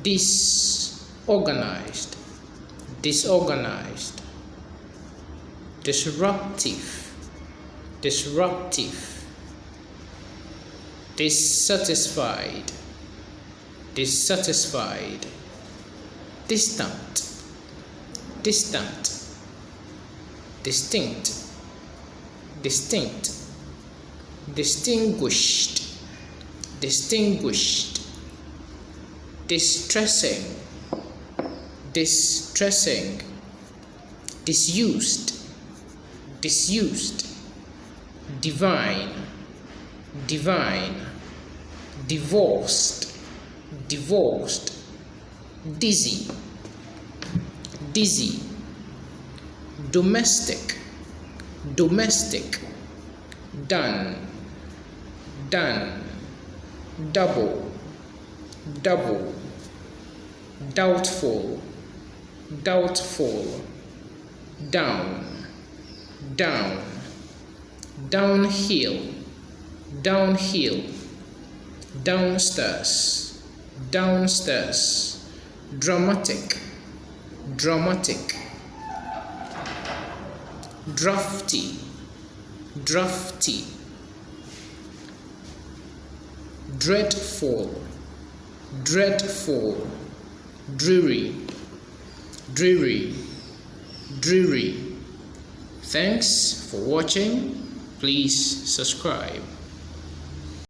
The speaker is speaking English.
disorganized, disorganized, disruptive, disruptive, dissatisfied, dissatisfied, distant, distant, distinct, distinct, distinguished, distinguished, distressing, distressing, disused, disused, divine, divine, divorced, divorced, dizzy, dizzy, domestic, domestic, done, done, double, double, doubtful, doubtful, down, down, downhill, downhill, downstairs, downstairs, dramatic, dramatic, drafty, drafty, dreadful, dreadful, dreary, dreary, dreary. Thanks for watching. Please subscribe.